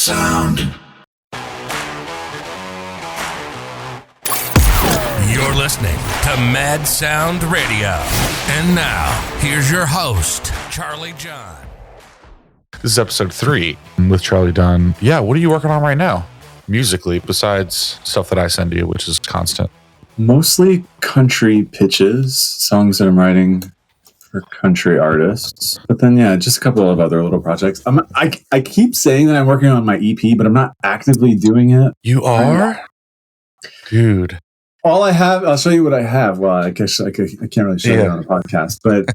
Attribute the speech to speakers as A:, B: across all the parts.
A: Sound. You're listening to Mad Sound Radio. And now, here's your host, Charlie John.
B: This is episode 3 with Charlie Dunn. Yeah, what are you working on right now, musically, besides stuff that I send you, which is constant?
C: Mostly country pitches, songs that I'm writing for country artists. But then, yeah, just a couple of other little projects. I keep saying that I'm working on my EP, but I'm not actively doing it.
B: You are? Dude.
C: All I have, I'll show you what I have. Well, I guess I can't really show it on the podcast, but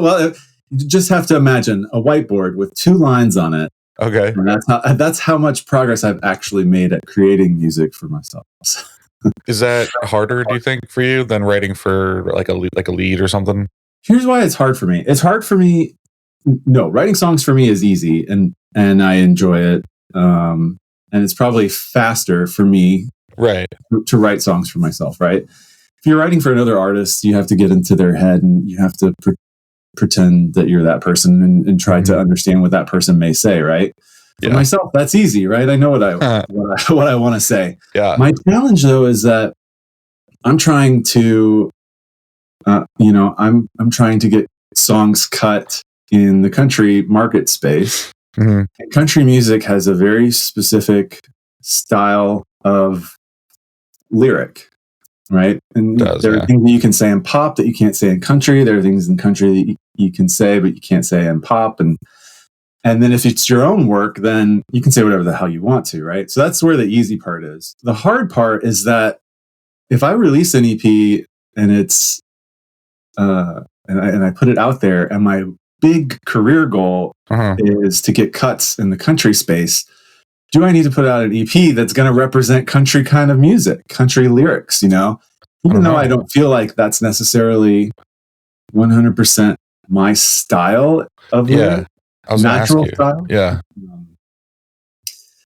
C: well, you just have to imagine a whiteboard with 2 lines on it.
B: Okay.
C: And that's how much progress I've actually made at creating music for myself.
B: Is that harder, do you think, for you than writing for like a lead or something?
C: Here's why it's hard for me. It's hard for me. No, writing songs for me is easy, and I enjoy it. And it's probably faster for me,
B: right,
C: to write songs for myself. Right. If you're writing for another artist, you have to get into their head, and you have to pretend that you're that person and try to understand what that person may say. Right. For myself, that's easy, right? I know what I want to say.
B: Yeah.
C: My challenge, though, is that I'm trying to, I'm trying to get songs cut in the country market space.
B: Mm-hmm.
C: And country music has a very specific style of lyric, right? And there are things that you can say in pop that you can't say in country. There are things in country that you can say, but you can't say in pop. And then if it's your own work, then you can say whatever the hell you want to, right? So that's where the easy part is. The hard part is that if I release an EP and it's and I put it out there, and my big career goal is to get cuts in the country space, do I need to put out an EP that's going to represent country kind of music, country lyrics, Even though I don't feel like that's necessarily 100% my style of lyric. Natural style.
B: Yeah.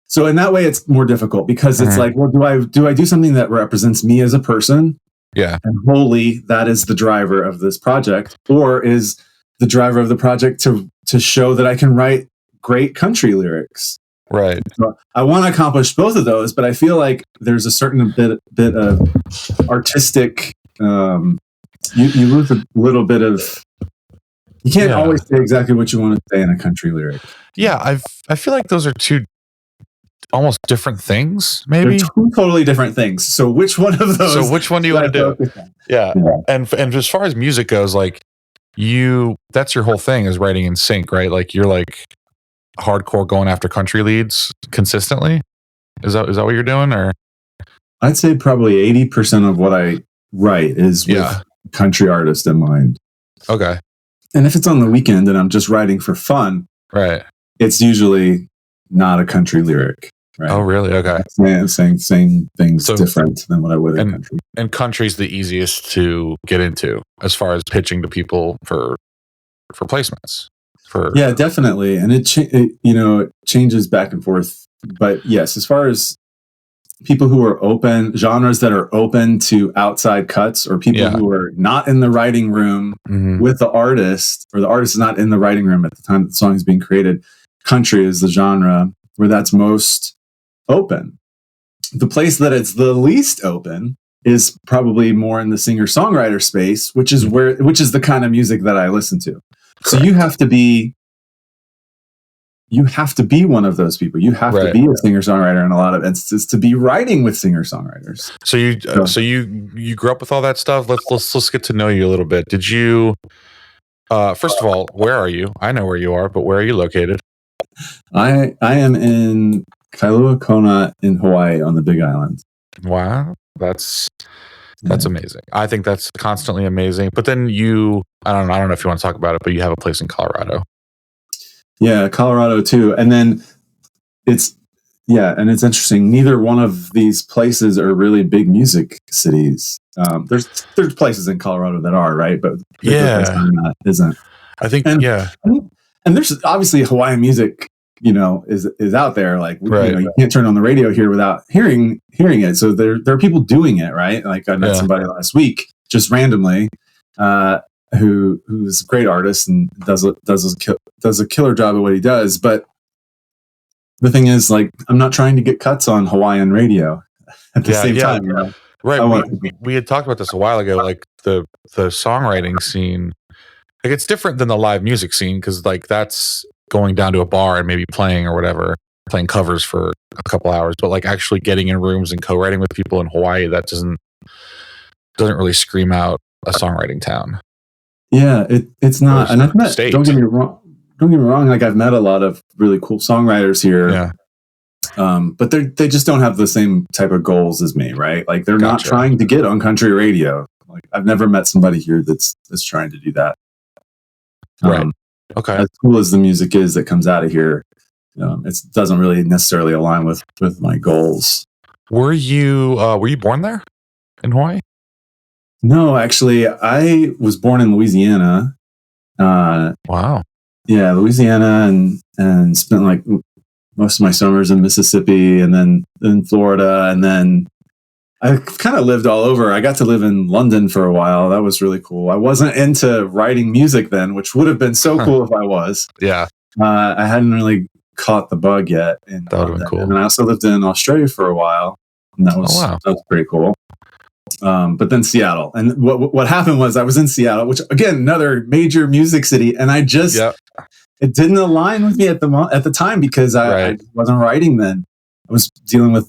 C: So in that way, it's more difficult because it's like, well, do I do something that represents me as a person?
B: Yeah.
C: And wholly that is the driver of this project, or is the driver of the project to show that I can write great country lyrics?
B: Right.
C: So I want to accomplish both of those, but I feel like there's a certain bit of artistic. You lose a little bit of. You can't always say exactly what you want to say in a country lyric.
B: Yeah, I feel like those are 2 almost different things, maybe.
C: They're 2 totally different things. So which one of those?
B: So which one do you want to do? Yeah. And as far as music goes, like that's your whole thing is writing in sync, right? Like you're like hardcore going after country leads consistently. Is that what you're doing, or?
C: I'd say probably 80% of what I write is with country artist in mind.
B: Okay.
C: And if it's on the weekend and I'm just writing for fun,
B: right,
C: it's usually not a country lyric. Right?
B: Oh, really? Okay.
C: Saying things different than what I would in country.
B: And country's the easiest to get into as far as pitching to people for placements. Yeah,
C: definitely. And it changes back and forth. But yes, as far as people who are open, genres that are open to outside cuts, or people who are not in the writing room with the artist, or the artist is not in the writing room at the time that the song is being created, country is the genre where that's most open. The place that it's the least open is probably more in the singer-songwriter space, which is the kind of music that I listen to. Correct. So you have to be one of those people. You have to be a singer-songwriter in a lot of instances to be writing with singer-songwriters.
B: So you grew up with all that stuff. Let's get to know you a little bit. Did you first of all, where are you? I know where you are, but where are you located?
C: I am in Kailua Kona in Hawaii on the Big Island.
B: Wow. That's amazing. I think that's constantly amazing. But then I don't know if you want to talk about it, but you have a place in Colorado. Yeah,
C: Colorado too. And then it's interesting. Neither one of these places are really big music cities. There's places in Colorado that are, right, but that isn't.
B: I think
C: and there's obviously Hawaiian music, is out there. Like you can't turn on the radio here without hearing it. So there are people doing it, right? Like I met somebody last week just randomly who's a great artist and does a killer job at what he does. But the thing is, like, I'm not trying to get cuts on Hawaiian radio at the same time. You know?
B: Right. We had talked about this a while ago, like the songwriting scene. Like, it's different than the live music scene, because like that's going down to a bar and maybe playing or whatever, playing covers for a couple hours. But like actually getting in rooms and co-writing with people in Hawaii, that doesn't really scream out a songwriting town.
C: Yeah, it's not. And I've met. Don't get me wrong. Like, I've met a lot of really cool songwriters here.
B: Yeah.
C: But they just don't have the same type of goals as me, right? Like, they're not trying to get on country radio. Like, I've never met somebody here that's trying to do that.
B: Right. Okay.
C: As cool as the music is that comes out of here, it doesn't really necessarily align with my goals.
B: Were you born there in Hawaii?
C: No, actually, I was born in Louisiana.
B: Wow.
C: Yeah, Louisiana, and spent like most of my summers in Mississippi, and then in Florida, and then I kind of lived all over. I got to live in London for a while. That was really cool. I wasn't into writing music then, which would have been so cool if I was.
B: Yeah.
C: I hadn't really caught the bug yet.
B: That would have been cool.
C: And I also lived in Australia for a while, and that was pretty cool. But then Seattle. And what happened was I was in Seattle, which, again, another major music city, and I just it didn't align with me at the time, because I wasn't writing then. I was dealing with,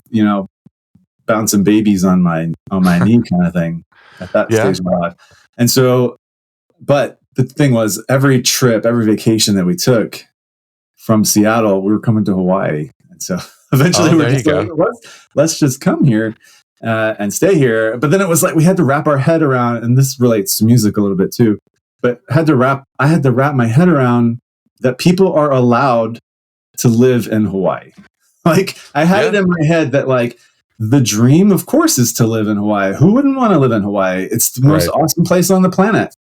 C: bouncing babies on my knee kind of thing at that stage of my life. And so, but the thing was, every vacation that we took from Seattle, we were coming to Hawaii. And so eventually we're just like, let's just come here and stay here. But then it was like, we had to wrap our head around, and this relates to music a little bit too, but I had to wrap my head around that people are allowed to live in Hawaii. Like, I had it in my head that, like, the dream, of course, is to live in Hawaii. Who wouldn't want to live in Hawaii? It's the most awesome place on the planet.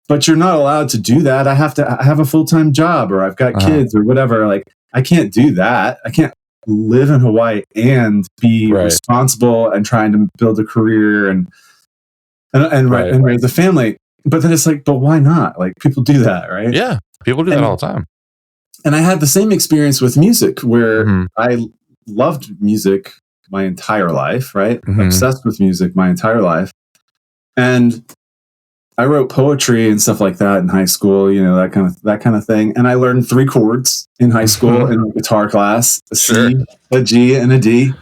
C: But you're not allowed to do that. I have a full-time job, or I've got kids or whatever. Like, I can't do that. I can't live in Hawaii and be responsible and trying to build a career and raise a family. But then it's like, but why not? Like, people do that, right?
B: Yeah, people do that all the time.
C: And I had the same experience with music, where I loved music my entire life, right? Obsessed with music my entire life. And I wrote poetry and stuff like that in high school, that kind of thing. And I learned 3 chords in high school in a guitar class, a C, a G, and a D.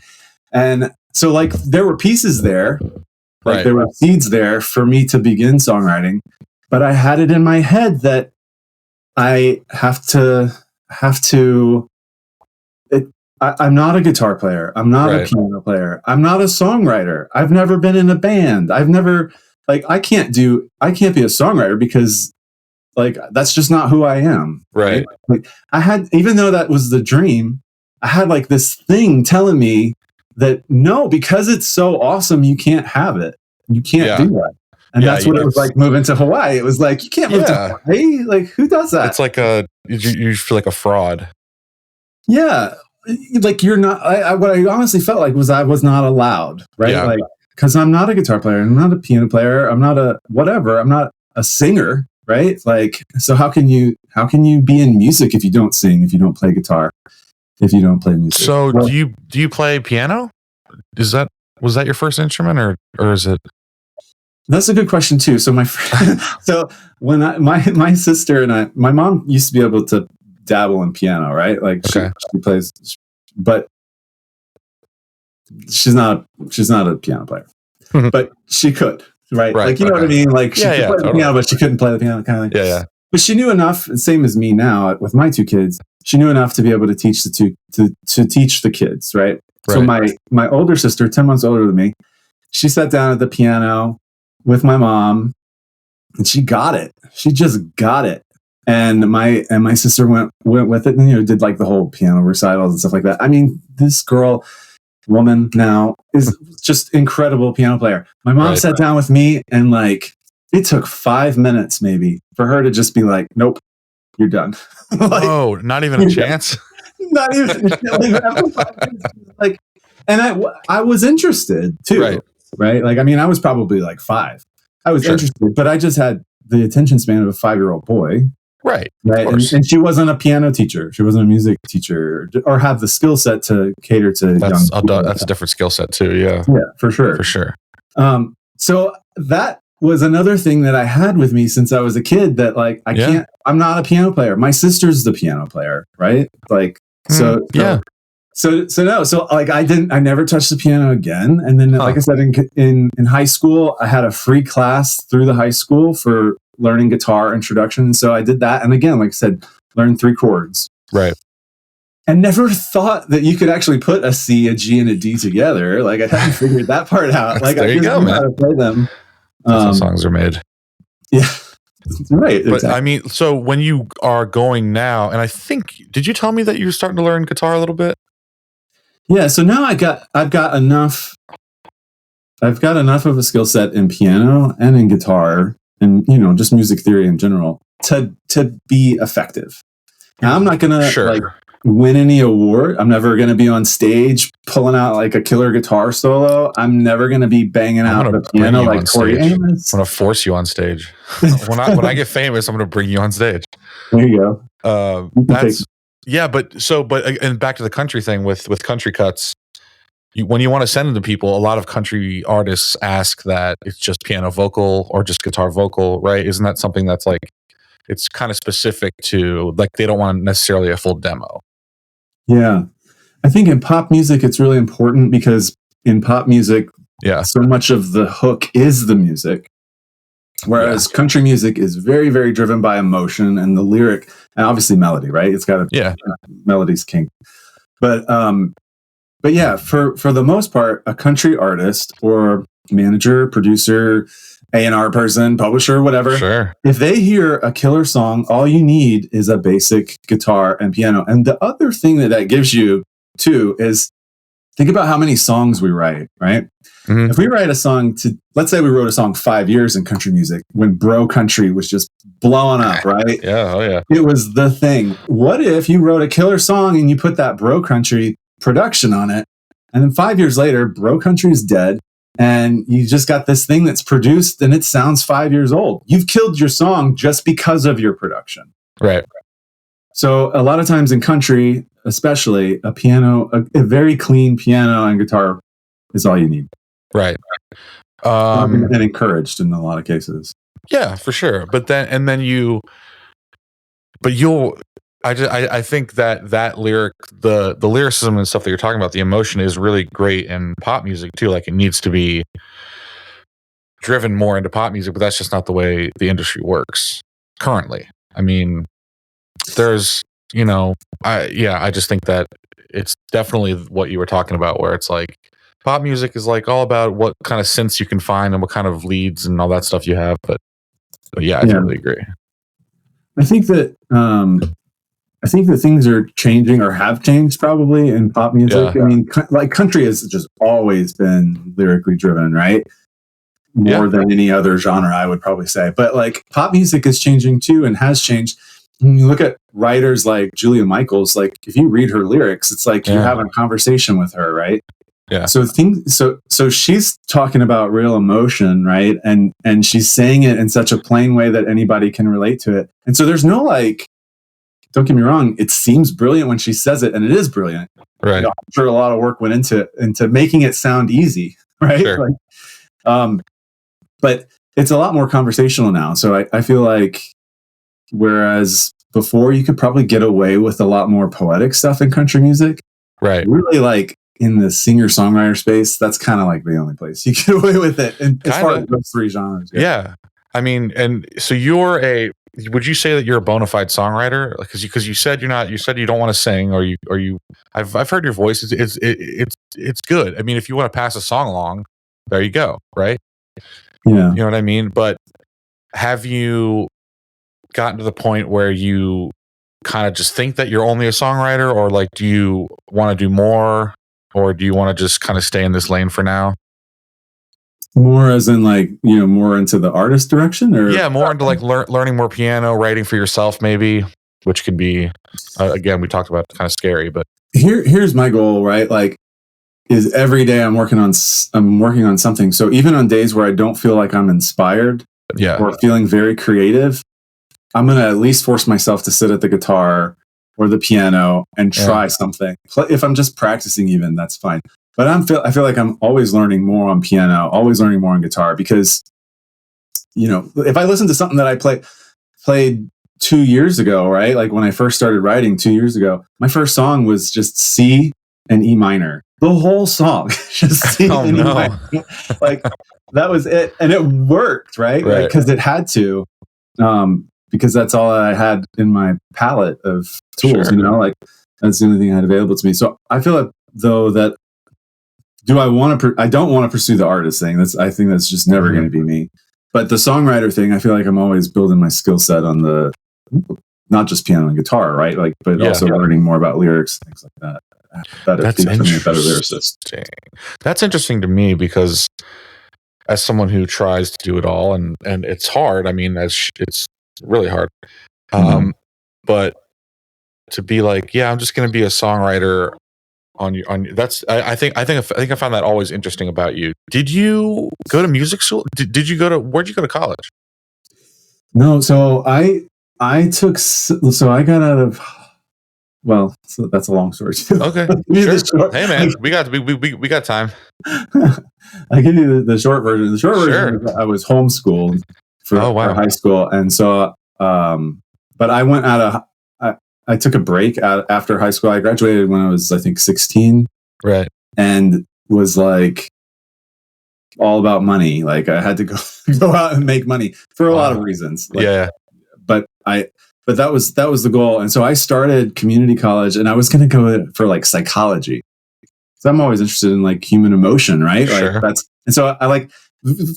C: And so, like, there were pieces there, like there were seeds there for me to begin songwriting. But I had it in my head that I have to I'm not a guitar player. I'm not a piano player. I'm not a songwriter. I've never been in a band. I've never, like, I can't be a songwriter, because, like, that's just not who I am.
B: Right.
C: Like, even though that was the dream, I had like this thing telling me that no, because it's so awesome, you can't have it. You can't do that. And that's what it was like moving to Hawaii. It was like, you can't move to Hawaii. Like, who does that?
B: It's like you feel like a fraud.
C: Yeah. Like, you're not, what I honestly felt like was I was not allowed, right?
B: Yeah.
C: Like, because I'm not a guitar player, I'm not a piano player, I'm not a whatever, I'm not a singer, right? Like, so how can you be in music if you don't sing, if you don't play guitar, if you don't play music?
B: So do you play piano? Was that your first instrument, or is it?
C: That's a good question too. So so when my sister and my mom used to be able to dabble in piano, right? Like, she plays, but she's not a piano player, but she could, right? Like, you know what I mean? Like, she could play the piano, but she couldn't play the piano, kind of thing.
B: Yeah.
C: But she knew enough, same as me now with my 2 kids. She knew enough to be able to teach to teach the kids, right? So my older sister, 10 months older than me, she sat down at the piano with my mom, and she got it. She just got it. And my sister went with it, and did like the whole piano recitals and stuff like that. I mean, this woman now is just incredible piano player. My mom sat down with me, and like, it took 5 minutes maybe for her to just be like, "Nope, you're done." Like,
B: oh, not even a chance.
C: Not even like, and I was interested too, right? Like, I mean, I was probably like 5. I was interested, but I just had the attention span of a 5-year-old boy.
B: Right.
C: And she wasn't a piano teacher. She wasn't a music teacher or have the skill set to cater to young people.
B: That's a different skill set too. Yeah.
C: Yeah, for sure.
B: For sure.
C: So that was another thing that I had with me since I was a kid, that like, I'm not a piano player. My sister's the piano player. Right. Like, so like I never touched the piano again. And then, like I said, in high school, I had a free class through the high school for learning guitar introduction. So I did that. And again, like I said, learned 3 chords.
B: Right.
C: And never thought that you could actually put a C, a G, and a D together. Like I hadn't figured that part out. Like
B: there
C: I
B: you
C: just
B: go,
C: knew
B: man.
C: how to play them.
B: That's how songs are made.
C: Yeah. Right.
B: But
C: exactly.
B: I mean, so when you are going now, and I think, did you tell me that you're starting to learn guitar a little bit?
C: Yeah. So now I've got enough of a skill set in piano and in guitar and, just music theory in general to be effective. Now, I'm not going to win any award. I'm never going to be on stage pulling out like a killer guitar solo. I'm never going to be banging out the piano like Corey Amos.
B: I'm going to force you on stage. when I get famous, I'm going to bring you on stage.
C: There you go.
B: And back to the country thing with country cuts. When you want to send them to people, a lot of country artists ask that it's just piano vocal or just guitar vocal, right? Isn't that something that's like, it's kind of specific to, like, they don't want necessarily a full demo?
C: Yeah. I think in pop music, it's really important because in pop music, so much of the hook is the music. Whereas country music is very, very driven by emotion and the lyric, and obviously melody, right? It's got melody's king. But yeah, for the most part, a country artist or manager, producer, A&R person, publisher, whatever, if they hear a killer song, all you need is a basic guitar and piano. And the other thing that gives you too is think about how many songs we write, right? Mm-hmm. If we write a song let's say we wrote a song 5 years in country music when bro country was just blowing up, right?
B: Yeah, oh yeah.
C: It was the thing. What if you wrote a killer song and you put that bro country production on it, and then 5 years later, bro country is dead, and you just got this thing that's produced and it sounds 5 years old. You've killed your song just because of your production.
B: Right.
C: So a lot of times in country, especially, a very clean piano and guitar is all you need.
B: Right.
C: And encouraged in a lot of cases.
B: Yeah, for sure. I think that lyric, the lyricism and stuff that you're talking about, the emotion is really great in pop music too. Like, it needs to be driven more into pop music, but that's just not the way the industry works currently. I mean, there's, I just think that it's definitely what you were talking about, where it's like pop music is like all about what kind of synths you can find and what kind of leads and all that stuff you have. But yeah, I totally agree.
C: I think that things are changing or have changed probably in pop music. Yeah. I mean, like country has just always been lyrically driven, right? More than any other genre, I would probably say. But like pop music is changing too and has changed. When you look at writers like Julia Michaels, like if you read her lyrics, it's like you're having a conversation with her, right?
B: Yeah.
C: So she's talking about real emotion, right? And she's saying it in such a plain way that anybody can relate to it. And so there's no like, don't get me wrong, it seems brilliant when she says it, and it is brilliant.
B: Right.
C: I'm sure a lot of work went into making it sound easy, right?
B: Sure.
C: Like, but it's a lot more conversational now. So I feel like whereas before you could probably get away with a lot more poetic stuff in country music,
B: right?
C: Really, like in the singer-songwriter space, that's kind of like the only place you get away with it. And as far as those 3 genres,
B: yeah. I mean, and so would you say that you're a bona fide songwriter? Because you said you're not. You said you don't want to sing, or you. I've heard your voice. It's good. I mean, if you want to pass a song along, there you go. Right.
C: Yeah.
B: You know what I mean? But have you gotten to the point where you kind of just think that you're only a songwriter, or like, do you want to do more, or do you want to just kind of stay in this lane for now?
C: More as in like, more into the artist direction, or
B: more into like learning more piano, writing for yourself, maybe, which could be, again, we talked about kind of scary, but
C: here's my goal, right? Like, is every day I'm working on something. So even on days where I don't feel like I'm inspired, or feeling very creative, I'm going to at least force myself to sit at the guitar or the piano and try something. If I'm just practicing even, that's fine. But I feel like I'm always learning more on piano, always learning more on guitar, because, you know, if I listen to something that I played 2 years ago, right? Like when I first started writing 2 years ago, my first song was just C and E minor. The whole song, just C and E minor. Like that was it. And it worked, right? Like, because it had to. Because that's all I had in my palette of tools, you know, like that's the only thing I had available to me. So I feel like, though, that I don't want to pursue the artist thing. I think that's just never going to be me. But the songwriter thing, I feel like I'm always building my skill set on the, not just piano and guitar, right? Like, but also learning more about lyrics, things like that. That's becoming a better lyricist.
B: That's interesting to me, because as someone who tries to do it all, and it's hard. I mean, it's really hard. But to be like, I'm just going to be a songwriter on that's, I think I found that always interesting about you. Did you go to music school? Where'd you go to college?
C: No. So I got out of, well, so that's a long story too.
B: Okay. Sure. Hey man, we got time.
C: I give you the short version. The short version is I was homeschooled for high school. And so, but I went I took a break after high school. I graduated when I was, I think, 16.
B: Right.
C: And was like all about money. Like I had to go out and make money for a lot of reasons. Like, But that was the goal. And so I started community college, and I was going to go for like psychology. So I'm always interested in like human emotion, right?
B: Sure.
C: Like and so I like,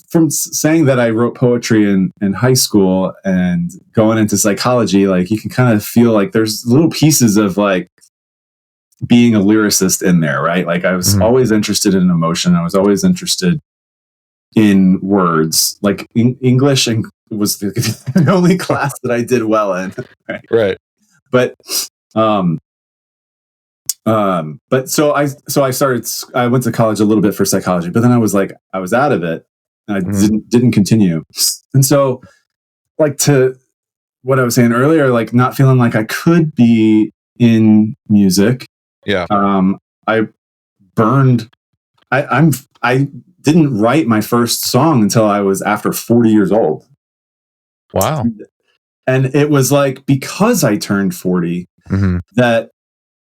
C: from saying that I wrote poetry in high school and going into psychology, like you can kind of feel like there's little pieces of like being a lyricist in there, right? Like I was always interested in emotion. I was always interested in words. Like English and was the only class that I did well in.
B: Right.
C: But so I went to college a little bit for psychology, but then I was out of it, and I didn't continue. And so, like, to what I was saying earlier, like not feeling like I could be in music.
B: Yeah.
C: I didn't write my first song until I was after 40 years old.
B: Wow.
C: And it was like, because I turned 40, that,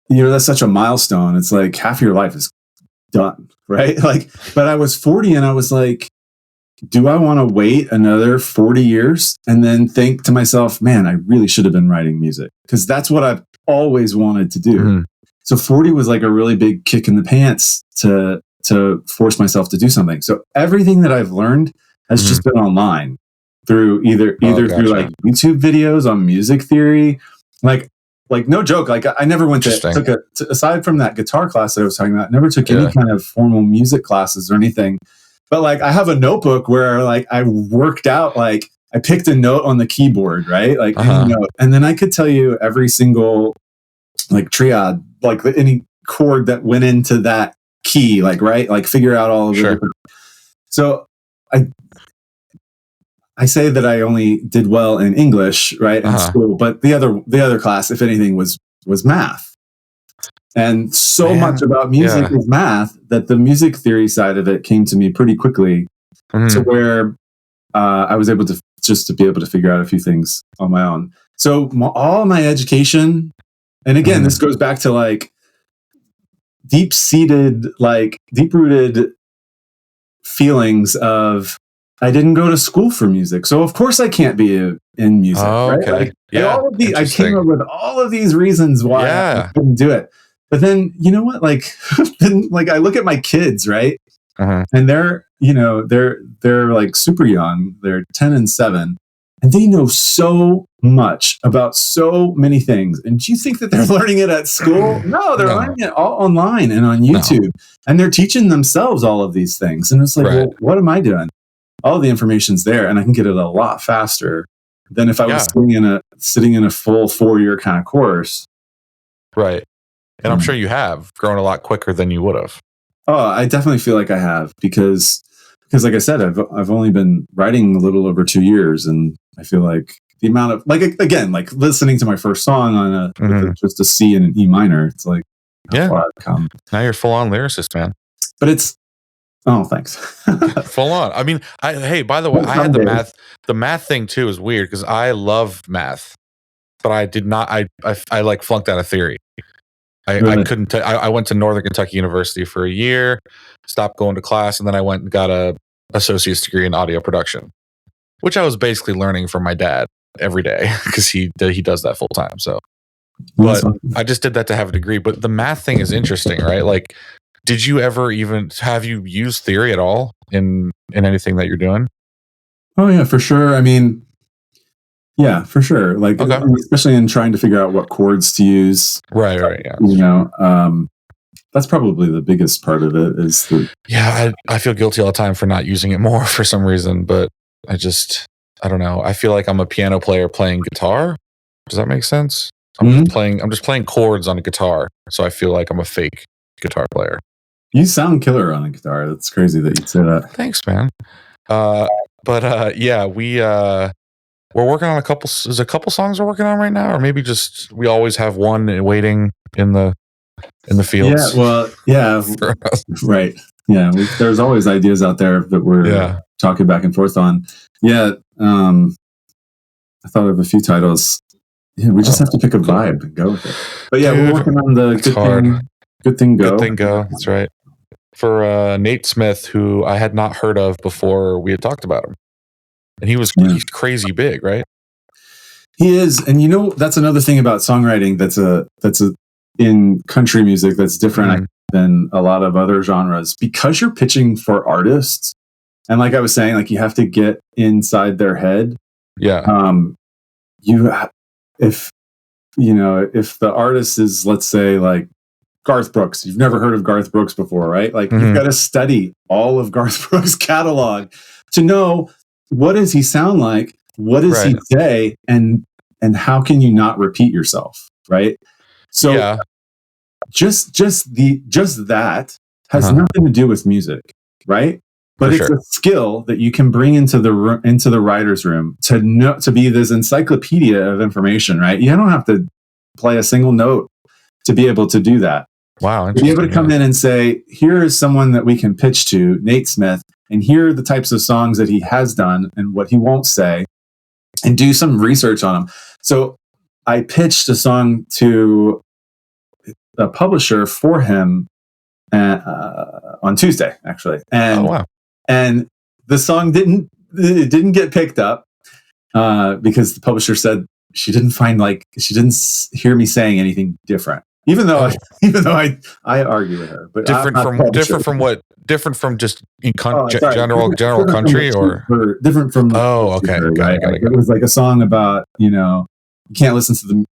C: you know, that's such a milestone. It's like half your life is done, right? Like, but I was 40 and I was like, do I want to wait another 40 years and then think to myself, man, I really should have been writing music? Because that's what I've always wanted to do. So 40 was like a really big kick in the pants to force myself to do something. So everything that I've learned has just been online through either through like YouTube videos on music theory, like no joke. Like I never went to aside from that guitar class that I was talking about, never took any kind of formal music classes or anything. But like I have a notebook where like I worked out, like I picked a note on the keyboard, right? Like any note, and then I could tell you every single like triad, like any chord that went into that key, like right, like figure out all of it. So I say that I only did well in English, right, in school, but the other class, if anything, was math. And so much about music is math that the music theory side of it came to me pretty quickly, to where I was able to figure out a few things on my own. So all my education, and again, this goes back to like deep-rooted feelings of, I didn't go to school for music, so of course I can't be in music. Right? Like, I came up with all of these reasons why I couldn't do it. But then, you know what? Like, I look at my kids, right? And they're like super young. They're 10 and 7, and they know so much about so many things. And do you think that they're learning it at school? No, they're learning it all online and on YouTube, and they're teaching themselves all of these things. And it's like, well, what am I doing? All the information's there, and I can get it a lot faster than if I was sitting in a full 4-year kind of course.
B: Right. And I'm sure you have grown a lot quicker than you would have.
C: Oh, I definitely feel like I have, because like I said, I've only been writing a little over 2 years, and I feel like the amount of like again, like listening to my first song on just a C and an E minor. It's like
B: how far I've come. Now you're full on lyricist, man.
C: But it's thanks.
B: Full on. I mean, hey, by the way, I had the math. The math thing too is weird because I love math, but I did not. I like flunked out of theory. I couldn't. I went to Northern Kentucky University for a year, stopped going to class, and then I went and got a associate's degree in audio production, which I was basically learning from my dad every day because he does that full time. So, but I just did that to have a degree. But the math thing is interesting, right? Like, did you ever have you used theory at all in anything that you're doing?
C: Oh yeah, for sure. I mean, yeah, for sure. Like, especially in trying to figure out what chords to use.
B: Right. Yeah.
C: You know, that's probably the biggest part of it is the.
B: Yeah, I feel guilty all the time for not using it more for some reason, but I don't know. I feel like I'm a piano player playing guitar. Does that make sense? I'm just playing chords on a guitar, so I feel like I'm a fake guitar player.
C: You sound killer on the guitar. That's crazy that you'd say that.
B: Thanks, man. But yeah, we're working on a couple songs we're working on right now, or maybe just we always have one waiting in the fields.
C: Yeah, well, yeah, right. Yeah, there's always ideas out there that we're talking back and forth on. Yeah, I thought of a few titles. Yeah, we just have to pick a vibe and go with it. But yeah, we're working on the Good Thing Go.
B: Good Thing Go, that's right. For Nate Smith, who I had not heard of before we had talked about him. And he's crazy big, right?
C: He is. And you know, that's another thing about songwriting that's in country music that's different than a lot of other genres. Because you're pitching for artists, and like I was saying, like you have to get inside their head.
B: Yeah.
C: If the artist is, let's say, like Garth Brooks, you've never heard of Garth Brooks before, right? Like you've got to study all of Garth Brooks' catalog to know what does he sound like, what does he say, and how can you not repeat yourself, right? So just that has nothing to do with music, right? But it's a skill that you can bring into the writer's room to be this encyclopedia of information, right? You don't have to play a single note to be able to do that.
B: Wow.
C: To be able to come in and say, here is someone that we can pitch to, Nate Smith, and here are the types of songs that he has done and what he won't say, and do some research on them. So I pitched a song to a publisher for him on Tuesday, actually. And, and the song didn't get picked up because the publisher said she didn't hear me saying anything different. Even though I argue with her, but different from just in general country, or different from
B: okay,
C: right? It was like a song about you can't listen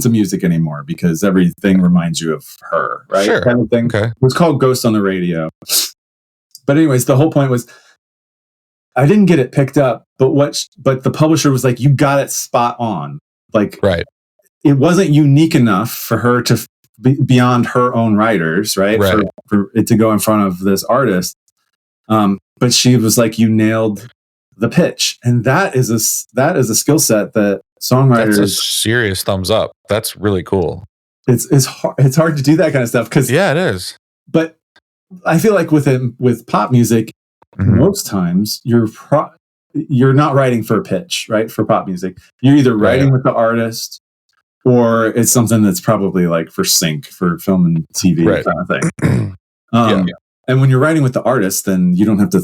C: to music anymore because everything reminds you of her, right?
B: Sure.
C: Kind of thing.
B: Okay.
C: It was called Ghost on the Radio. But anyways, the whole point was I didn't get it picked up, but the publisher was like, you got it spot on, like
B: right.
C: It wasn't unique enough for her to be beyond her own writers, right? For it to go in front of this artist. But she was like, you nailed the pitch. And that is a skill set that songwriters.
B: That's a serious thumbs up. That's really cool.
C: It's hard to do that kind of stuff.
B: It is.
C: But I feel like with pop music, most times you're not writing for a pitch, right? For pop music, you're either writing with the artist, or it's something that's probably like for sync for film and TV kind of thing. And when you're writing with the artist, then you don't have to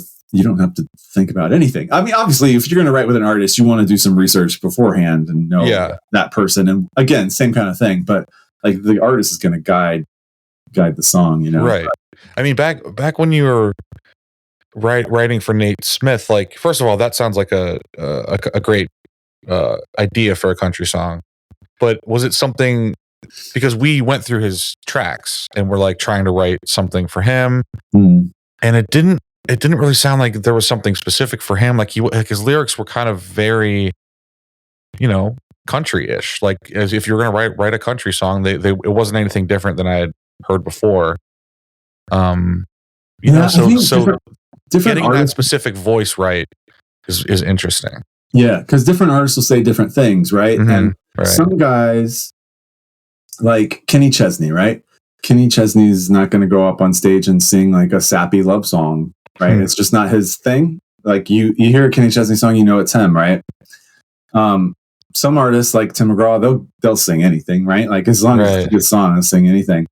C: think about anything. I mean, obviously, if you're going to write with an artist, you want to do some research beforehand and know that person. And again, same kind of thing. But like the artist is going to guide the song,
B: Right. I mean, back when you were writing for Nate Smith, like first of all, that sounds like a great idea for a country song. But was it something, because we went through his tracks and we're like trying to write something for him, and it didn't really sound like there was something specific for him. Like his lyrics were kind of very, country-ish. Like as if you were going to write a country song, it wasn't anything different than I had heard before. So
C: different
B: getting
C: artists,
B: that specific voice right is interesting.
C: Yeah, because different artists will say different things, right? And some guys, like Kenny Chesney, right? Kenny Chesney's not going to go up on stage and sing like a sappy love song, right? It's just not his thing. Like you hear a Kenny Chesney song, you know it's him, right? Some artists like Tim McGraw, they'll sing anything, right? Like as long as it's a good song, they'll sing anything.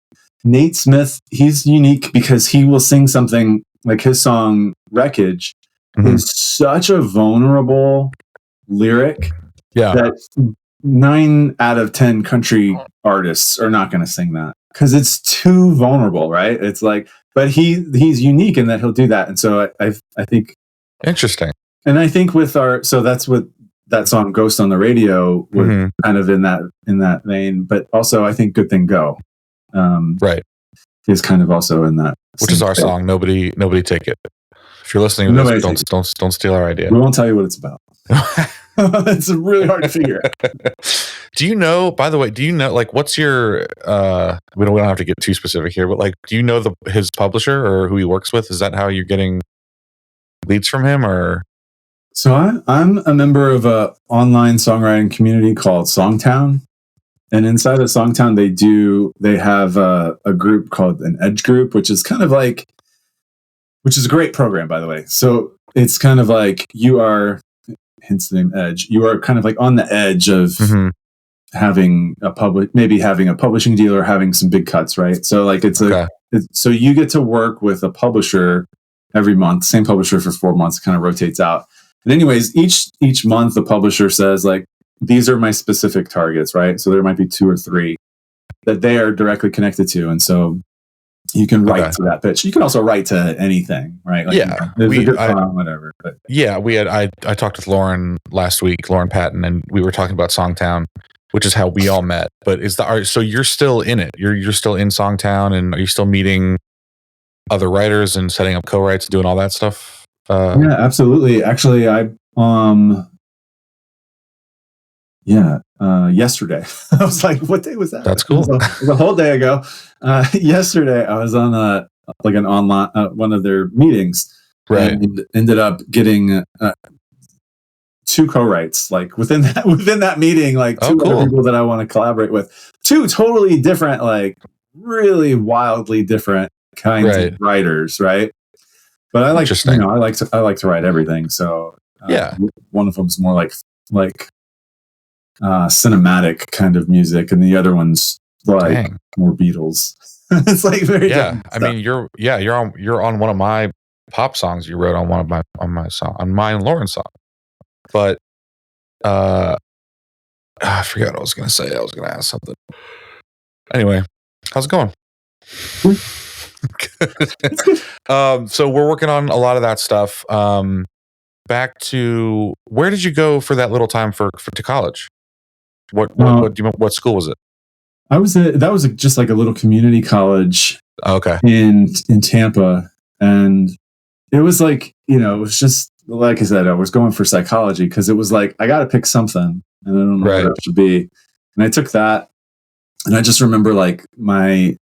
C: Nate Smith, he's unique because he will sing something like his song Wreckage is such a vulnerable lyric that 9 out of 10 country artists are not going to sing that because it's too vulnerable, right? It's like, but he's unique in that he'll do that. And so I think
B: interesting.
C: And I think so that's what that song Ghost on the Radio was kind of in that vein, but also I think Good Thing Go. Is kind of also in that,
B: which is our song. Nobody take it. If you're listening to this, don't steal our idea.
C: We won't tell you what it's about. It's really hard to figure out.
B: Do you know, by the way, like what's your we don't have to get too specific here, but like do you know his publisher or who he works with? Is that how you're getting leads from him? Or
C: so I'm a member of a online songwriting community called Songtown. And inside of Songtown, they have a group called an Edge group, which is kind of like, which is a great program, by the way. So it's kind of like you are, hence the name Edge, you are kind of like on the edge of having maybe having a publishing deal or having some big cuts, right? So like so you get to work with a publisher every month, same publisher for 4 months, kind of rotates out. And anyways, each month the publisher says like, these are my specific targets, right? So there might be 2 or 3 that they are directly connected to. And so you can write to that pitch. You can also write to anything, right? Like, whatever. But.
B: Yeah, I talked with Lauren last week, Lauren Patton, and we were talking about Songtown, which is how we all met. But so you're still in it. You're still in Songtown, and are you still meeting other writers and setting up co-writes and doing all that stuff?
C: Yeah, absolutely. Actually, yesterday. I was like, what day was that?
B: That's cool.
C: It was a whole day ago. Yesterday, I was on an online one of their meetings, and ended up getting 2 co-writes. Like within that meeting, like 2 other people that I want to collaborate with. 2 totally different, like really wildly different kinds of writers, right? But I like, I like to write everything. So one of them's more like cinematic kind of music, and the other one's like more Beatles. It's like very different stuff.
B: I mean, you're on one of my pop songs you wrote on my and Lauren's song. But I forgot what I was going to say. I was going to ask something. Anyway, how's it going? So we're working on a lot of that stuff. Back to, where did you go for that little time to college? What school was it?
C: That was just like a little community college.
B: Okay.
C: In Tampa, and it was like, it was just like I said, I was going for psychology because it was like I got to pick something, and I don't know what it should be. And I took that, and I just remember like my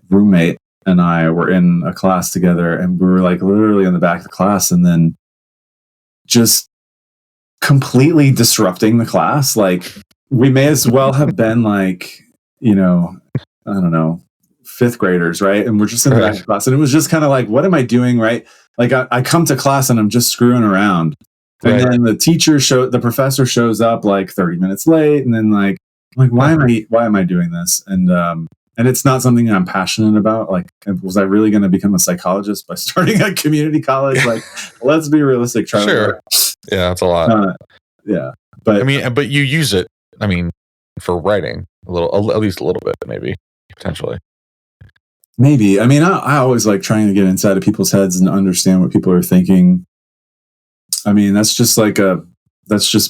C: roommate and I were in a class together, and we were like literally in the back of the class, and then just completely disrupting the class. Like we may as well have been like, I don't know, 5th graders, right? And we're just in the back of class, and it was just kind of like, what am I doing, right? Like I come to class and I'm just screwing around, and then the professor shows up like 30 minutes late, and then like why am I doing this? And it's not something I'm passionate about. Like, was I really going to become a psychologist by starting a community college? Like, let's be realistic.
B: Sure. Yeah, that's a lot.
C: Yeah, but
B: but you use it. I mean, for writing at least a little bit, maybe potentially.
C: Maybe. I mean, I always like trying to get inside of people's heads and understand what people are thinking. I mean, that's just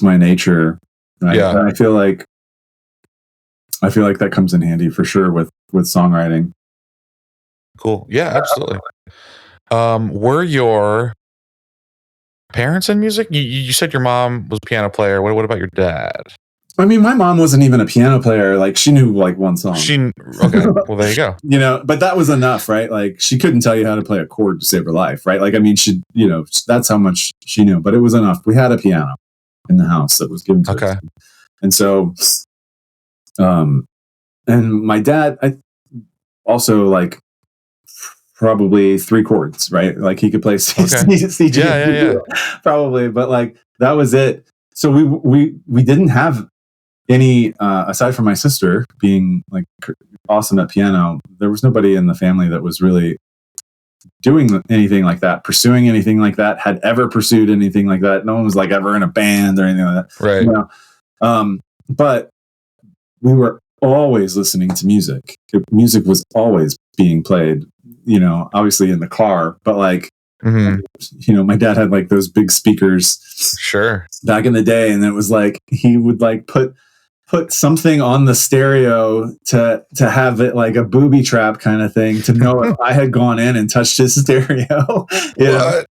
C: my nature. Right?
B: Yeah.
C: And I feel like that comes in handy for sure with songwriting.
B: Cool. Yeah, absolutely. Were your parents in music? You said your mom was a piano player. What about your dad?
C: I mean, my mom wasn't even a piano player. Like, she knew like one song.
B: Okay. Well, there you go.
C: But that was enough, right? Like, she couldn't tell you how to play a chord to save her life, right? Like, I mean, that's how much she knew, but it was enough. We had a piano. in the house that was given to us. And so, and my dad, I also like probably 3 chords, right? Like he could play C, probably, but like that was it. So we didn't have any, aside from my sister being like awesome at piano, there was nobody in the family that was really doing anything like that, pursuing anything like that, had ever pursued anything like that. No one was like ever in a band or anything like that.
B: Right.
C: You know? But we were always listening to music. Music was always being played, you know, obviously in the car, but like, you know, my dad had like those big speakers back in the day. And it was like, he would like put something on the stereo to have it like a booby trap kind of thing to know if I had gone in and touched his stereo. What?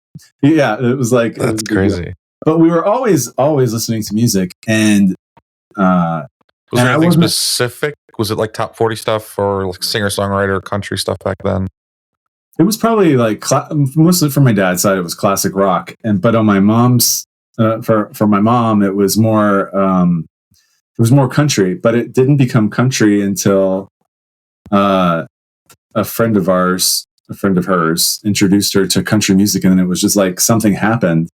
C: Yeah, it was like,
B: that's crazy.
C: But we were always listening to music. And
B: was there anything specific? Was it like top 40 stuff or like singer-songwriter country stuff back then?
C: It was probably like mostly from my dad's side, it was classic rock. But on my mom's, for my mom, it was more country. But it didn't become country until a friend of hers introduced her to country music, and then it was just like something happened.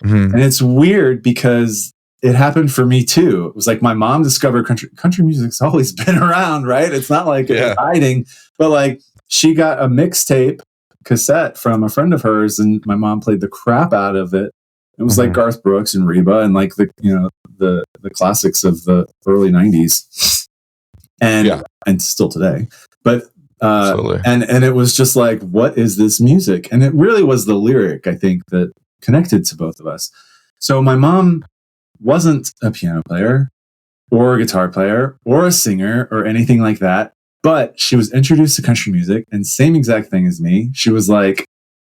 C: And it's weird because it happened for me too. It was like my mom discovered country music's always been around, right? It's not like it was hiding, but like she got a mixtape cassette from a friend of hers, and my mom played the crap out of it. It was like Garth Brooks and Reba and like the classics of the early 90s and still today. But and it was just like, what is this music? And it really was the lyric, I think, that connected to both of us. So my mom wasn't a piano player or a guitar player or a singer or anything like that, but she was introduced to country music, and same exact thing as me. She was like,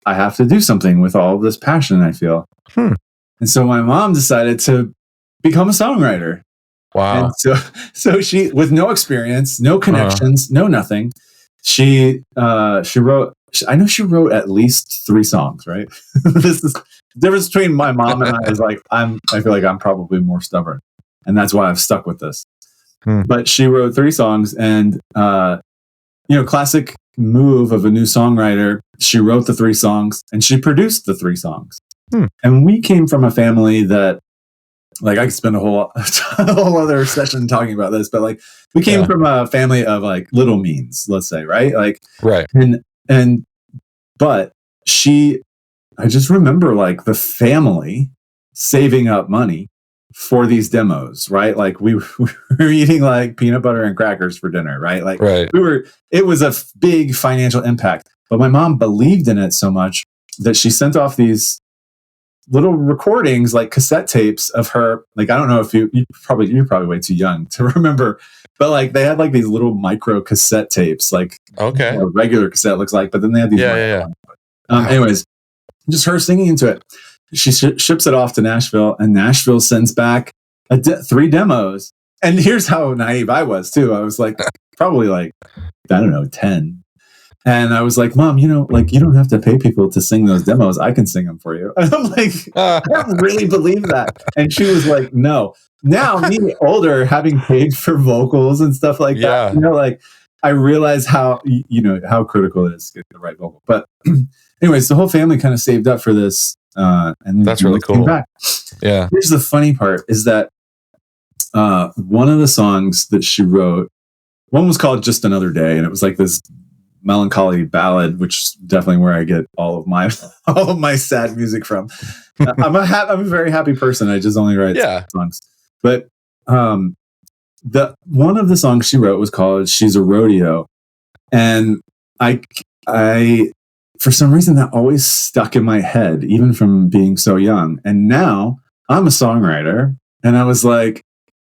C: I have to do something with all of this passion I feel. And so my mom decided to become a songwriter.
B: Wow.
C: And so she, with no experience, no connections, no nothing, she wrote, I know she wrote at least 3 songs, right? This is the difference between my mom and I is like, I feel like I'm probably more stubborn, and that's why I've stuck with this. But she wrote 3 songs, and classic move of a new songwriter. She wrote the 3 songs and she produced the 3 songs. And we came from a family that, like, I could spend a whole other session talking about this, but like we came from a family of like little means, let's say, right? Like,
B: right.
C: But I just remember like the family saving up money for these demos, right? Like we were eating like peanut butter and crackers for dinner, right? Like it was a big financial impact, but my mom believed in it so much that she sent off these little recordings, like cassette tapes of her. Like, I don't know if you're probably way too young to remember, but like they had like these little micro cassette tapes, like a regular cassette looks like, but then they had these. Anyways, just her singing into it. She ships it off to Nashville, and Nashville sends back 3 demos. And here's how naive I was too. I was like, probably like, I don't know, 10. And I was like, Mom, like you don't have to pay people to sing those demos. I can sing them for you. And I'm like, I don't really believe that. And she was like, no. Now, me older, having paid for vocals and stuff like that, like I realize how critical it is to get the right vocal. But anyways, the whole family kind of saved up for this. And
B: that's really cool.
C: Back. Yeah. Here's the funny part is that one of the songs that she wrote, one was called Just Another Day, and it was like this melancholy ballad, which is definitely where I get all of my sad music from. I'm a very happy person. I just only write songs. But the one of the songs she wrote was called She's a Rodeo. And I for some reason that always stuck in my head, even from being so young. And now I'm a songwriter, and I was like,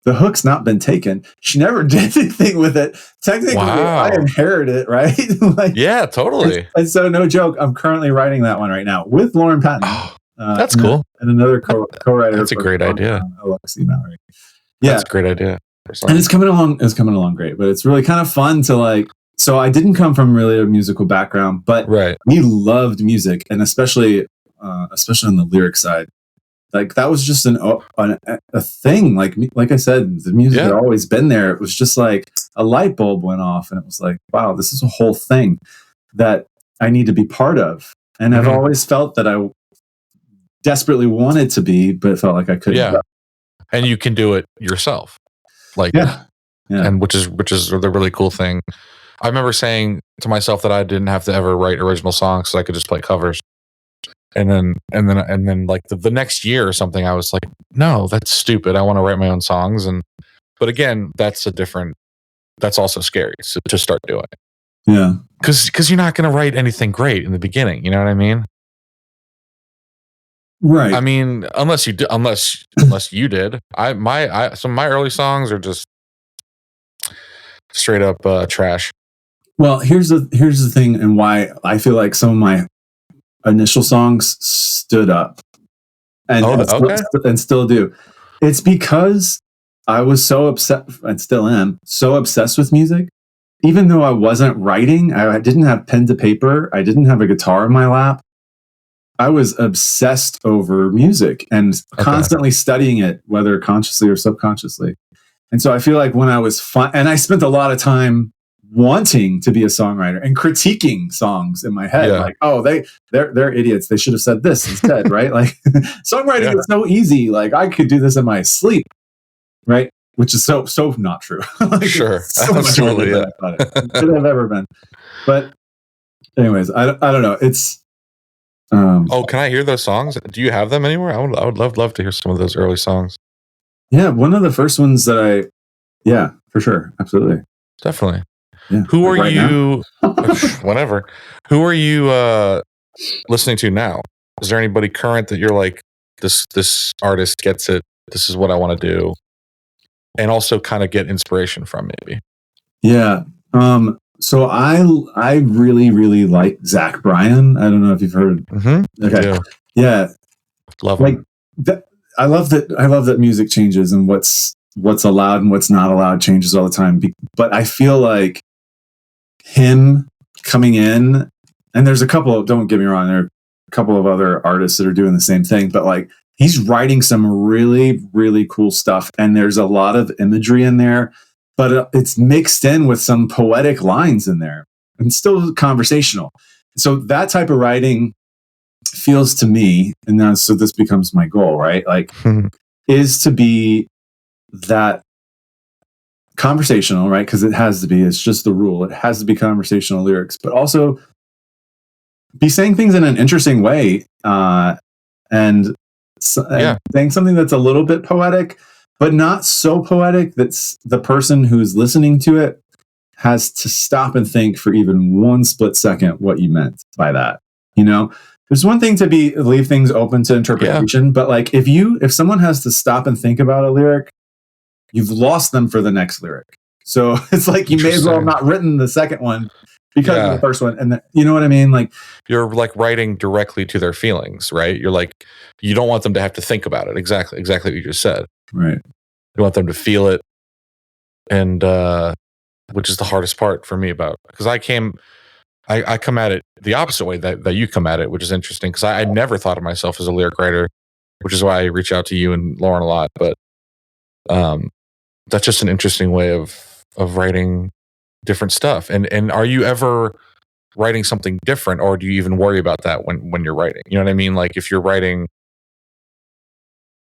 C: the hook's not been taken. She never did anything with it. Technically, I inherited it, right? Like, yeah,
B: totally.
C: And so, no joke, I'm currently writing that one right now with Lauren Patton.
B: That's cool.
C: And another co-writer.
B: That's a great idea.
C: Alexi Mallory. Yeah,
B: that's a great idea.
C: And it's coming along great. But it's really kind of fun to like. So I didn't come from really a musical background, but we loved music, and especially on the lyric side. like that was just a thing. Like I said, the music had always been there. It was just like a light bulb went off, and it was like, wow, this is a whole thing that I need to be part of. And I've always felt that I desperately wanted to be, but it felt like I couldn't.
B: Yeah, and you can do it yourself, like and which is the really cool thing. I remember saying to myself that I didn't have to ever write original songs, so I could just play covers. And then like the next year or something, I was like, no, that's stupid. I want to write my own songs. But again, that's also scary to start doing.
C: Yeah.
B: Cause you're not going to write anything great in the beginning. You know what I mean?
C: Right.
B: I mean, unless you did. Some of my early songs are just straight up trash. Well,
C: here's the thing, and why I feel like some of my initial songs stood up and still do. It's because I was so upset, and still am so obsessed with music. Even though I wasn't writing, I didn't have pen to paper, I didn't have a guitar in my lap. I was obsessed over music and constantly studying it, whether consciously or subconsciously. And so I feel like when I was and I spent a lot of time wanting to be a songwriter and critiquing songs in my head, like, oh, they're idiots. They should have said this instead, right? Like, songwriting is so easy. Like, I could do this in my sleep, right? Which is so not true.
B: Like, sure,
C: so absolutely, I thought it could have ever been. But, anyways, I don't know. It's.
B: Can I hear those songs? Do you have them anywhere? I would love to hear some of those early songs.
C: Yeah, one of the first ones that for sure, absolutely,
B: definitely.
C: Yeah.
B: Who are you? Whatever. Who are you listening to now? Is there anybody current that you're like, this artist gets it? This is what I want to do, and also kind of get inspiration from, maybe.
C: Yeah. So I really, really like Zach Bryan. I don't know if you've heard.
B: Mm-hmm.
C: Okay. Yeah.
B: Love him.
C: I love that music changes and what's allowed and what's not allowed changes all the time. But I feel like him coming in, and there's a couple, don't get me wrong, there are a couple of other artists that are doing the same thing, but like he's writing some really, really cool stuff. And there's a lot of imagery in there, but it's mixed in with some poetic lines in there and still conversational. So that type of writing feels to me, and now so this becomes my goal, right? Like, is to be that conversational, right? Because it has to be. It's just the rule. It has to be conversational lyrics, but also be saying things in an interesting way, and saying something that's a little bit poetic, but not so poetic that the person who's listening to it has to stop and think for even one split second what you meant by that. You know, there's one thing to leave things open to interpretation, but like if someone has to stop and think about a lyric, you've lost them for the next lyric. So it's like you may as well have not written the second one because of the first one. And you know what I mean? Like,
B: you're like writing directly to their feelings, right? You're like, you don't want them to have to think about it. Exactly what you just said.
C: Right.
B: You want them to feel it. And, which is the hardest part for me because I come at it the opposite way that you come at it, which is interesting because I never thought of myself as a lyric writer, which is why I reach out to you and Lauren a lot. But, that's just an interesting way of writing different stuff. And are you ever writing something different, or do you even worry about that when you're writing? You know what I mean? Like if you're writing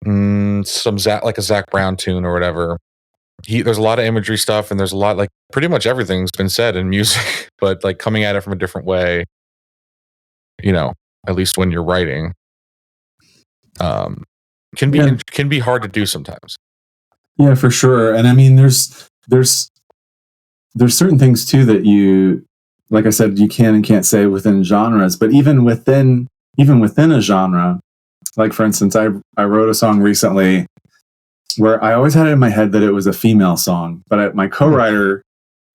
B: like a Zach Brown tune or whatever, there's a lot of imagery stuff, and there's a lot, like pretty much everything's been said in music, but like coming at it from a different way, you know, at least when you're writing, can be hard to do sometimes.
C: Yeah, for sure. And I mean, there's certain things too that you, like I said, you can and can't say within genres, but even within a genre, like for instance, I wrote a song recently where I always had it in my head that it was a female song, but my co-writer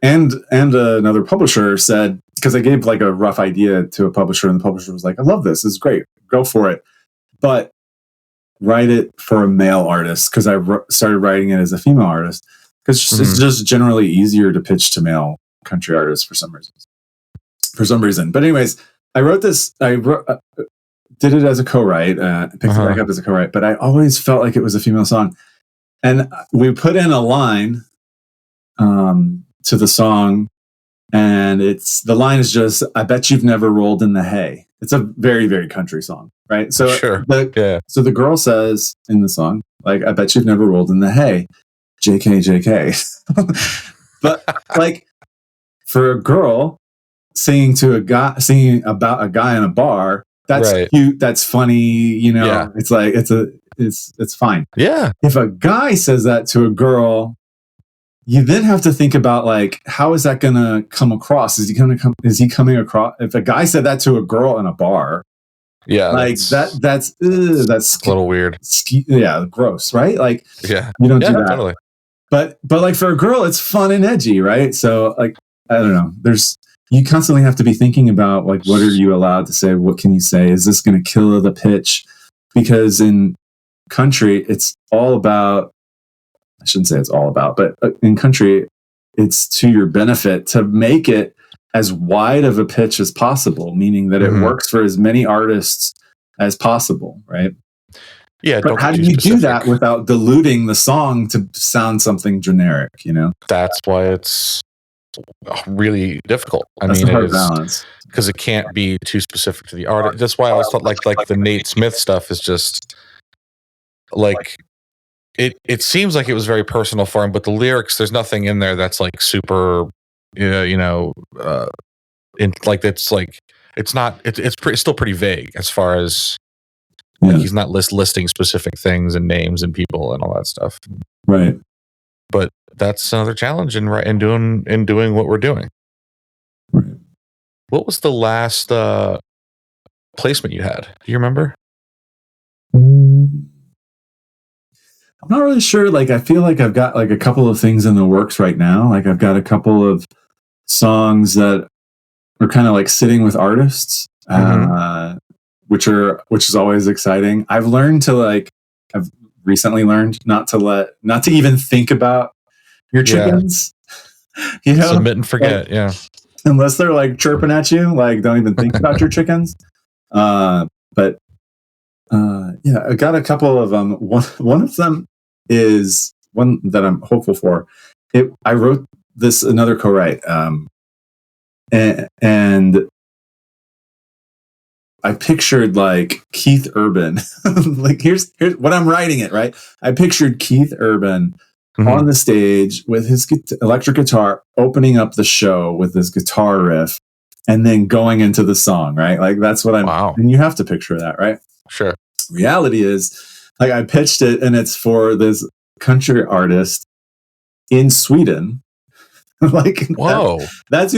C: and another publisher said, because I gave like a rough idea to a publisher, and the publisher was like, I love this. It's great. Go for it. But write it for a male artist, because I started writing it as a female artist, because it's just generally easier to pitch to male country artists for some reason. But anyways, I wrote this. did it as a co-write, picked it back up as a co-write, but I always felt like it was a female song. And we put in a line to the song, and the line is just, I bet you've never rolled in the hay. It's a very, very country song, right? So
B: so
C: the girl says in the song, like, I bet you've never rolled in the hay. JK, JK. But like, for a girl singing about a guy in a bar, that's cute, that's funny, it's like, it's fine.
B: Yeah.
C: If a guy says that to a girl, you then have to think about, like, how is that going to come across? Is he coming across? If a guy said that to a girl in a bar, like that's a
B: little weird.
C: Gross, right? Like,
B: you
C: don't do that.
B: Totally.
C: But like, for a girl, it's fun and edgy, right? So, like, I don't know. You constantly have to be thinking about, like, what are you allowed to say? What can you say? Is this going to kill the pitch? Because in country, it's all about, I shouldn't say it's all about, but in country, it's to your benefit to make it as wide of a pitch as possible, meaning that it works for as many artists as possible, right?
B: Yeah.
C: But how do you do that without diluting the song to sound something generic,
B: That's why it's really difficult.
C: That's a hard balance.
B: Because it can't be too specific to the artist. That's why I always thought like the Nate Smith stuff is just like, it seems like it was very personal for him, but the lyrics, there's nothing in there that's like super, it's still pretty vague as far as like, he's not listing specific things and names and people and all that stuff.
C: Right.
B: But that's another challenge in doing what we're doing.
C: Right.
B: What was the last placement you had? Do you remember?
C: I'm not really sure. Like, I feel like I've got like a couple of things in the works right now. Like, I've got a couple of songs that are kind of like sitting with artists, which is always exciting. I've recently learned not to even think about your chickens.
B: Submit and forget.
C: Like, unless they're like chirping at you, like, don't even think about your chickens. But I got a couple of them. One of them is one that I'm hopeful for. I wrote another co-write, and I pictured like Keith Urban. Like, here's what I'm writing it, right? I pictured Keith Urban on the stage with his electric guitar, opening up the show with his guitar riff, and then going into the song, right? Like, that's what and you have to picture that, right?
B: Sure.
C: Reality is, like, I pitched it, and it's for this country artist in Sweden. Like,
B: whoa,
C: that's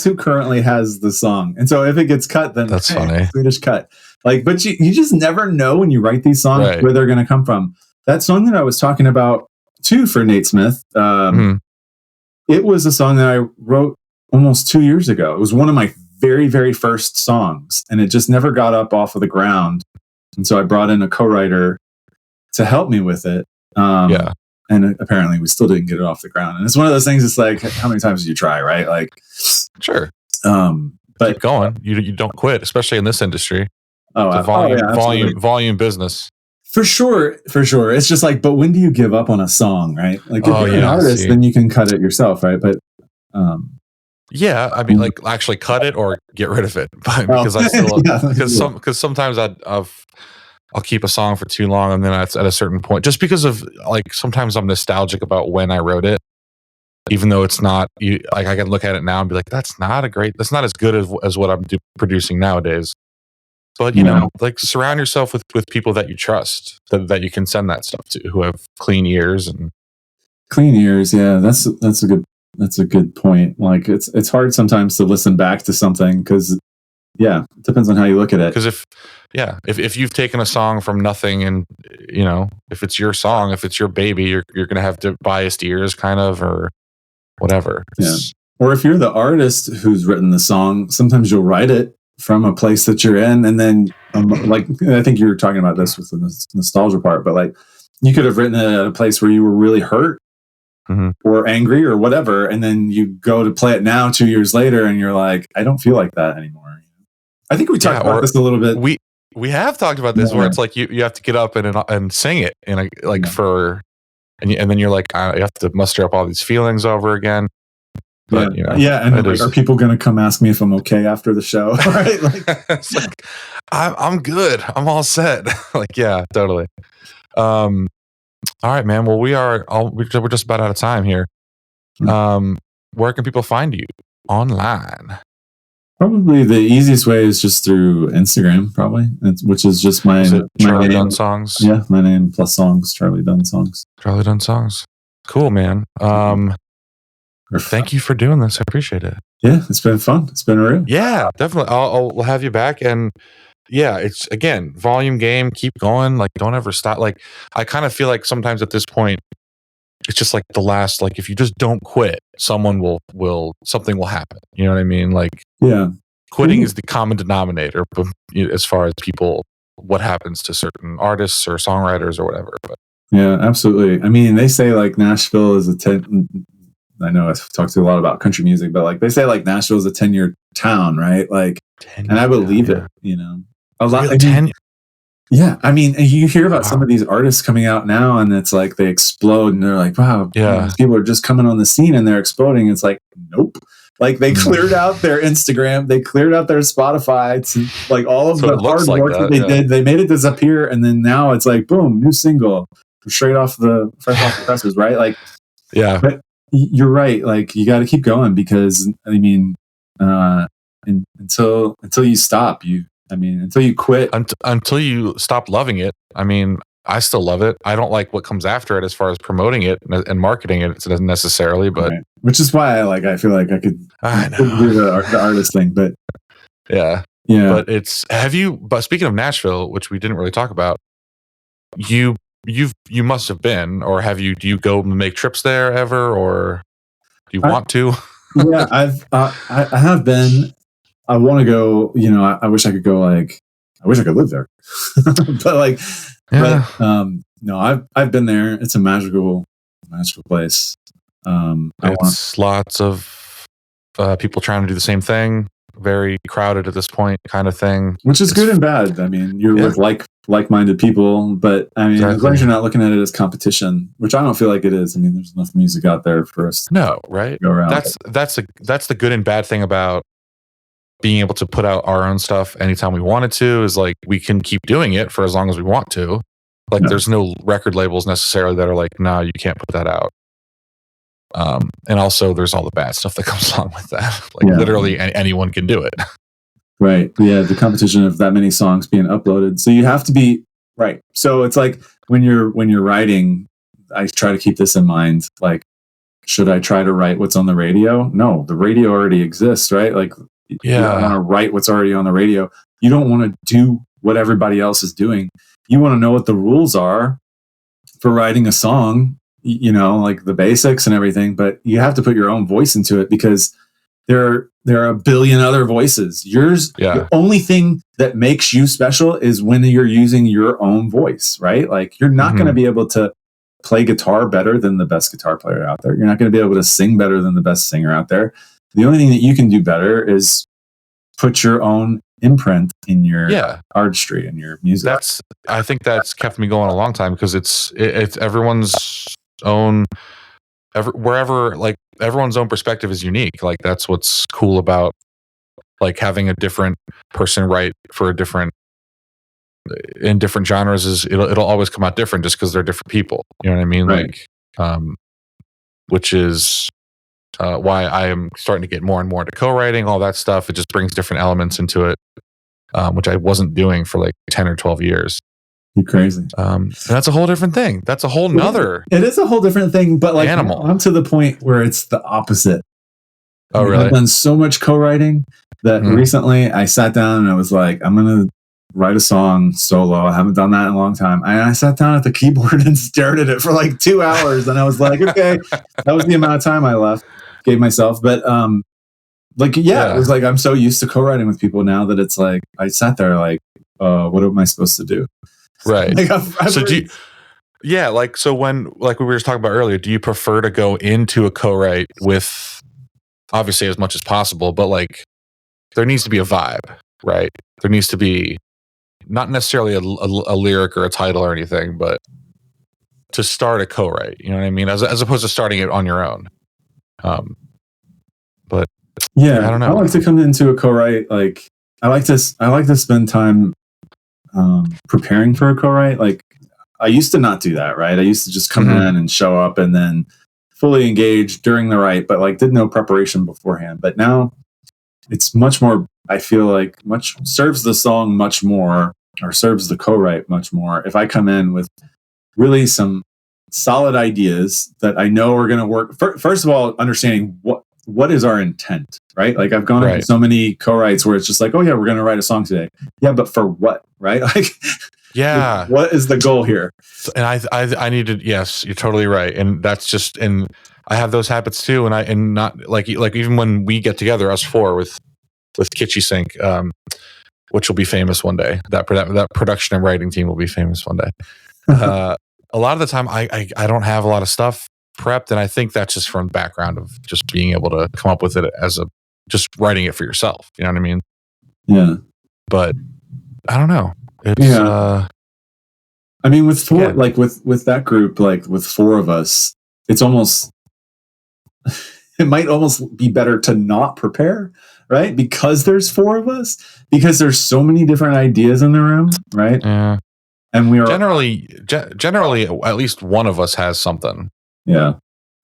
C: who currently has the song. And so if it gets cut, then
B: that's funny.
C: Swedish cut. Like, but you just never know when you write these songs where they're going to come from. That song that I was talking about too for Nate Smith, it was a song that I wrote almost 2 years ago. It was one of my very, very first songs, and it just never got up off of the ground. And so I brought in a co-writer to help me with it. And apparently we still didn't get it off the ground. And it's one of those things, it's like, how many times do you try, right? Like,
B: sure.
C: But
B: keep going. You don't quit, especially in this industry.
C: Oh,
B: it's a volume business.
C: For sure. It's just like, but when do you give up on a song, right? Like, if you're an artist, then you can cut it yourself, right? But
B: I mean, like, actually cut it or get rid of it, because I still because sometimes I'll keep a song for too long, and then at a certain point, just because of, like, sometimes I'm nostalgic about when I wrote it, even though it's not, like, I can look at it now and be like, that's not as good as what I'm producing nowadays. But you know, like, surround yourself with people that you trust, that you can send that stuff to, who have clean ears.
C: Yeah, that's a good point. Like, it's hard sometimes to listen back to something, because it depends on how you look at it.
B: Because if you've taken a song from nothing, and if it's your song, if it's your baby, you're gonna have biased ears, kind of, or whatever.
C: Or if you're the artist who's written the song, sometimes you'll write it from a place that you're in, and then like, I think you were talking about this with the nostalgia part, but like, you could have written it at a place where you were really hurt or angry or whatever, and then you go to play it now 2 years later, and you're like, I don't feel like that anymore. I think we talked about this a little bit.
B: We have talked about this where it's like you have to get up and sing it and and then you're like, you have to muster up all these feelings over again. But,
C: and like, are people going to come ask me if I'm okay after the show? Right? Like,
B: it's like, I'm good. I'm all set. Like, yeah, totally. All right, man. Well, we're just about out of time here. Where can people find you online?
C: Probably the easiest way is just through Instagram, probably, which is just my
B: Charlie
C: name.
B: Dunn Songs.
C: Yeah, my name plus songs, Charlie Dunn Songs.
B: Charlie Dunn Songs. Cool, man. Thank you for doing this. I appreciate it.
C: Yeah, it's been fun. It's been real.
B: Yeah, definitely. I'll have you back. And yeah, it's again, volume game. Keep going. Like, don't ever stop. Like, I kind of feel like sometimes at this point, it's just like the last. Like, if you just don't quit, something will happen. You know what I mean? Like,
C: yeah,
B: quitting is the common denominator. But as far as what happens to certain artists or songwriters or whatever. But
C: yeah, absolutely. I mean, they say like Nashville is I know I've talked to a lot about country music, but like they say like Nashville is a 10-year town, right? Like, and I believe it, you know, a lot. Yeah. I mean, you hear about some of these artists coming out now and it's like they explode and they're like, wow, these people are just coming on the scene and they're exploding. It's like, nope. Like they cleared out their Instagram, they cleared out their Spotify, to like all of the hard work that they did. They made it disappear. And then now it's like, boom, new single straight off the presses, right? Like,
B: yeah.
C: But you're right. Like you got to keep going because I mean, until you stop, until you quit,
B: until you stop loving it. I mean, I still love it. I don't like what comes after it as far as promoting it and marketing it necessarily, but
C: which is why I feel like I could do the artist thing, but
B: yeah. But speaking of Nashville, which we didn't really talk about, you must have been, or do you go make trips there ever, or do you want to?
C: Yeah, I have been. I want to go, you know, I wish I could go, like, I wish I could live there, but like, no, I've been there. It's a magical place.
B: It's lots of people trying to do the same thing. Very crowded at this point, kind of thing.
C: Which is good and bad. I mean, you're with like-minded people, but I mean, as long as you're not looking at it as competition, which I don't feel like it is. I mean, there's enough music out there for us.
B: No, right?
C: Go around.
B: That's the good and bad thing about being able to put out our own stuff anytime we wanted to. Is like we can keep doing it for as long as we want to. Like, there's no record labels necessarily that are like, no, you can't put that out. And also there's all the bad stuff that comes along with that. Like literally anyone can do it.
C: Right. Yeah. The competition of that many songs being uploaded. So you have to be right. So it's like when you're writing, I try to keep this in mind. Like, should I try to write what's on the radio? No, the radio already exists, right? Like, you don't want to write what's already on the radio. You don't want to do what everybody else is doing. You want to know what the rules are for writing a song, you know, like the basics and everything, but you have to put your own voice into it because there are a billion other voices. The only thing that makes you special is when you're using your own voice, right? Like, you're not going to be able to play guitar better than the best guitar player out there. You're not going to be able to sing better than the best singer out there. The only thing that you can do better is put your own imprint in your artistry and your music.
B: I think that's kept me going a long time because it's everyone's own, wherever, like, everyone's own perspective is unique. Like, that's what's cool about like having a different person write for in different genres is it'll always come out different just because they're different people. You know what I mean?
C: Right.
B: Like, which is why I am starting to get more and more into co-writing, all that stuff. It just brings different elements into it, which I wasn't doing for like 10 or 12 years.
C: You're crazy.
B: And that's a whole different thing. That's a whole nother.
C: It is a whole different thing, but like
B: animal.
C: I'm to the point where it's the opposite.
B: Oh, really?
C: I've done so much co-writing that recently I sat down and I was like, I'm going to write a song solo. I haven't done that in a long time. And I sat down at the keyboard and stared at it for like 2 hours. And I was like, okay, that was the amount of time I gave myself. But it was like, I'm so used to co-writing with people now that it's like, I sat there like, what am I supposed to do?
B: Right.
C: Like,
B: so when, like we were just talking about earlier, do you prefer to go into a co-write with, obviously as much as possible, but like there needs to be a vibe, right? There needs to be not necessarily a lyric or a title or anything, but to start a co-write, you know what I mean? As opposed to starting it on your own. But
C: yeah,
B: I don't know.
C: I like to come into a co-write. Like I like to spend time preparing for a co-write. Like I used to not do that, right? I used to just come in and show up and then fully engage during the write, but like did no preparation beforehand. But now it's much more, I feel like much serves the song much more, or serves the co-write much more if I come in with really some solid ideas that I know are going to work. First of all, understanding what is our intent, right? Like I've gone into so many co-writes where it's just like, oh yeah, we're going to write a song today. Yeah, but for what, right? Like,
B: yeah,
C: what is the goal here?
B: And I need to, yes, you're totally right. And that's just, and I have those habits too. And not like even when we get together, us four with Kitschy Sync, which will be famous one day. That production and writing team will be famous one day. A lot of the time I don't have a lot of stuff prepped, and I think that's just from background of just being able to come up with it as just writing it for yourself. You know what I mean?
C: Yeah.
B: But I don't know. It's
C: I mean, with four, like with that group, like with four of us, it's almost it might almost be better to not prepare, right? Because there's four of us, because there's so many different ideas in the room, right?
B: Yeah.
C: And we are
B: generally at least one of us has something.
C: Yeah.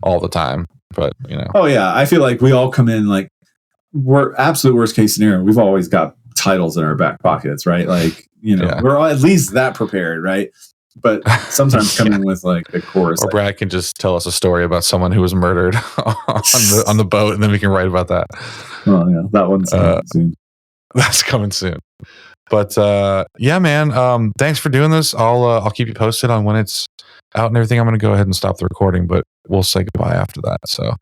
B: All the time. But you know.
C: Oh yeah. I feel like we all come in like we're absolute worst case scenario. We've always got titles in our back pockets, right? Like, you know, we're all at least that prepared, right? But sometimes come in with like the chorus.
B: Or Brad can just tell us a story about someone who was murdered on the boat, and then we can write about that.
C: Oh yeah, that one's coming soon.
B: That's coming soon. But yeah, man. Thanks for doing this. I'll keep you posted on when it's out and everything. I'm going to go ahead and stop the recording, but we'll say goodbye after that. So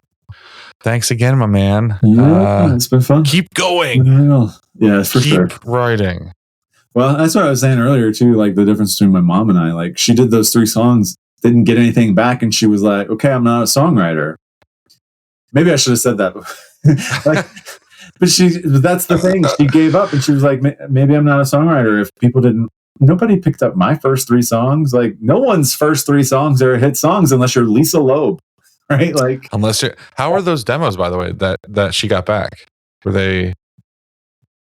B: thanks again, my man.
C: Yeah, it's been fun.
B: Keep going.
C: Yeah, for sure.
B: Keep writing.
C: Well, that's what I was saying earlier too. Like the difference between my mom and I. Like she did those 3 songs, didn't get anything back, and she was like, "Okay, I'm not a songwriter." Maybe I should have said that. Like, but that's the thing. She gave up, and she was like, "Maybe I'm not a songwriter." If people nobody picked up my first 3 songs. Like no one's first 3 songs are hit songs unless you're Lisa Loeb, right? Like
B: how are those demos, by the way, that she got back? Were they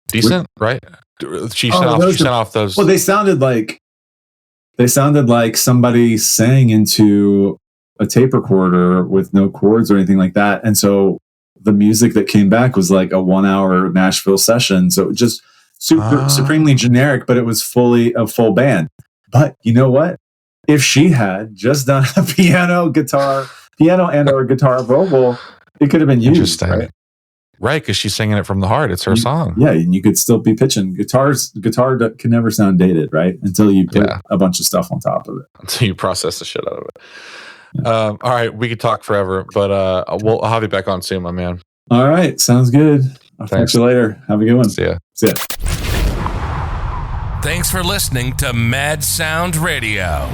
B: decent? Right? She sent off those.
C: Well, they sounded like somebody sang into a tape recorder with no chords or anything like that. And so the music that came back was like a 1-hour Nashville session. So just supremely generic, but it was fully a full band. But you know what? If she had just done a piano and or guitar vocal, it could have been used.
B: Right, because she's singing it from the heart. It's her song.
C: Yeah, and you could still be pitching. Guitar can never sound dated, right? Until you put a bunch of stuff on top of it.
B: Until you process the shit out of it. Yeah. All right, we could talk forever, but I'll have you back on soon, my man.
C: All right, sounds good. I'll talk to you later. Have a good one.
B: See ya.
A: Thanks for listening to Mad Sound Radio.